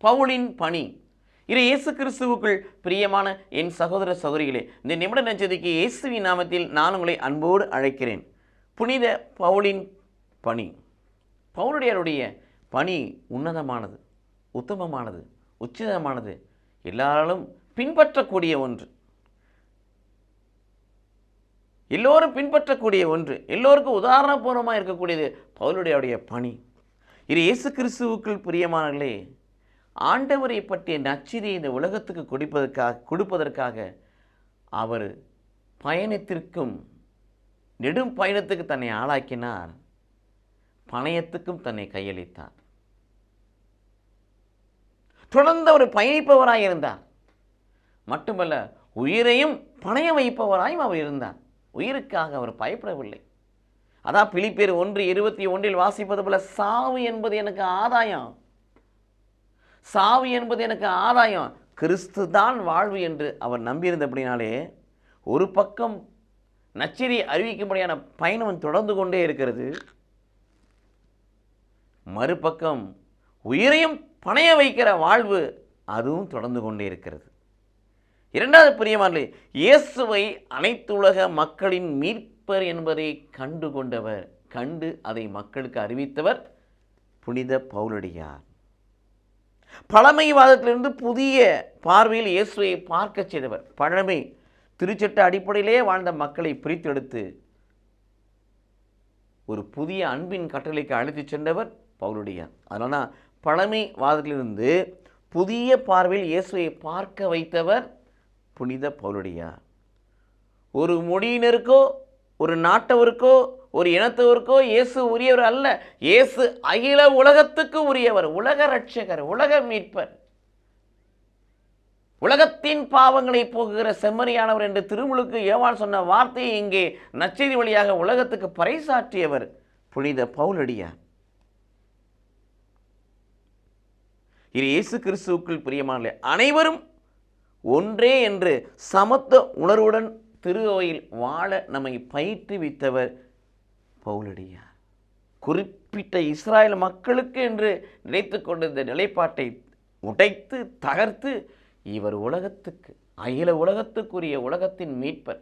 பவுலின் பணி. இயேசு கிறிஸ்துவுக்குள் பிரியமான என் சகோதர சகோதரிகளே, இந்த நிமிட நற்செய்திக்கு இயேசுவின் நாமத்தில் நான் உங்களை அன்போடு அழைக்கிறேன். புனித பவுலின் பணி. பவுலுடையருடைய பணி உன்னதமானது, உத்தமமானது, உச்சிதமானது, எல்லாராலும் பின்பற்றக்கூடிய ஒன்று, எல்லோரும் பின்பற்றக்கூடிய ஒன்று, எல்லோருக்கும் உதாரணபூர்வமாக இருக்கக்கூடியது பவுலுடையருடைய பணி. இயேசு கிறிஸ்துவுக்குள் பிரியமானவர்களே, ஆண்டவரை பற்றிய நற்செய்தியை இந்த உலகத்துக்கு கொடுப்பதற்காக அவர் பயணத்திற்கும் நெடும் பயணத்துக்கு தன்னை ஆளாக்கினார், பணயத்துக்கும் தன்னை கையளித்தார். தொடர்ந்து அவர் பயணிப்பவராய் இருந்தார். மட்டுமல்ல, உயிரையும் பணய வைப்பவராயும் அவர் இருந்தார். உயிருக்காக அவர் பயப்படவில்லை. அதான் பிலிப்பியர் 1:21 வாசிப்பது போல, சாவு என்பது எனக்கு ஆதாயம், சாவு என்பது எனக்கு ஆதாயம், கிறிஸ்து தான் வாழ்வு என்று அவர் நம்பியிருந்தபடினாலே ஒரு பக்கம் நற்செய்தியை அறிவிக்கும்படியான பயணம் தொடர்ந்து கொண்டே இருக்கிறது, மறுபக்கம் உயிரையும் பணைய வைக்கிற வாழ்வு அதுவும் தொடர்ந்து கொண்டே இருக்கிறது. இரண்டாவது பிரியமானவர்களே, இயேசுவை அனைத்துலக மக்களின் மீட்பர் என்பதை கண்டு கொண்டவர், கண்டு அதை மக்களுக்கு அறிவித்தவர் புனித பவுலடியார். பழமைவாதத்திலிருந்து புதிய பார்வையில் இயேசுவை பார்க்க செய்தவர். பழமை திருச்சட்ட அடிப்படையிலே வாழ்ந்த மக்களை பிரித்தெடுத்து ஒரு புதிய அன்பின் கட்டளைக்கு அழைத்து சென்றவர் பவுலடியார். அதனால பழமைவாதத்திலிருந்து புதிய பார்வையில் இயேசுவை பார்க்க வைத்தவர் புனித பவுலடியார். ஒரு மொழியினருக்கோ, ஒரு நாட்டவருக்கோ, ஒரு இனத்தவருக்கோ இயேசு உரியவர் அல்ல. இயேசு அகில உலகத்துக்கு உரியவர், உலக ரட்சகர், உலக மீட்பர், உலகத்தின் பாவங்களை போக்குகிற செம்மறியானவர் என்று திருமுழுக்கு யோவான் சொன்ன வார்த்தையை இங்கே நற்செய்தி வழியாக உலகத்துக்கு பறைசாற்றியவர் புனித பவுலடியார். இயேசு கிறிஸ்துவுக்குள் பிரியமானவர்களே, அனைவரும் ஒன்றே என்று சமத்துவ உணர்வுடன் திருவையில் வாழ நம்மை பயிற்றுவித்தவர் பவுலடியார். குறிப்பிட்ட இஸ்ராயல் மக்களுக்கு என்று நினைத்து கொண்டிருந்த நிலைப்பாட்டை உடைத்து தகர்த்து இவர் உலகத்துக்கு, அகில உலகத்துக்குரிய உலகத்தின் மீட்பர்,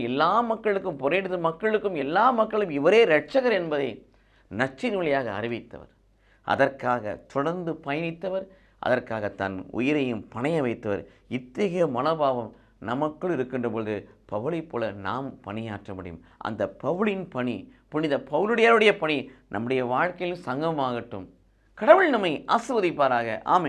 எல்லா மக்களுக்கும், புறையிடுத மக்களுக்கும், எல்லா மக்களும் இவரே இரட்சகர் என்பதை நற்செய்தி வழியாக அறிவித்தவர். அதற்காக தொடர்ந்து பயணித்தவர், அதற்காக தன் உயிரையும் பணைய வைத்தவர். இத்தகைய மனோபாவம் நமக்குள் இருக்கின்ற பொழுது பவுலை போல நாம் பணியாற்ற முடியும். அந்த பவுலின் பணி, புனித பவுலுடையாருடைய பணி நம்முடைய வாழ்க்கையில் சங்கமாகட்டும். கடவுள் நம்மை ஆசீர்வதிப்பாராக. ஆமென்.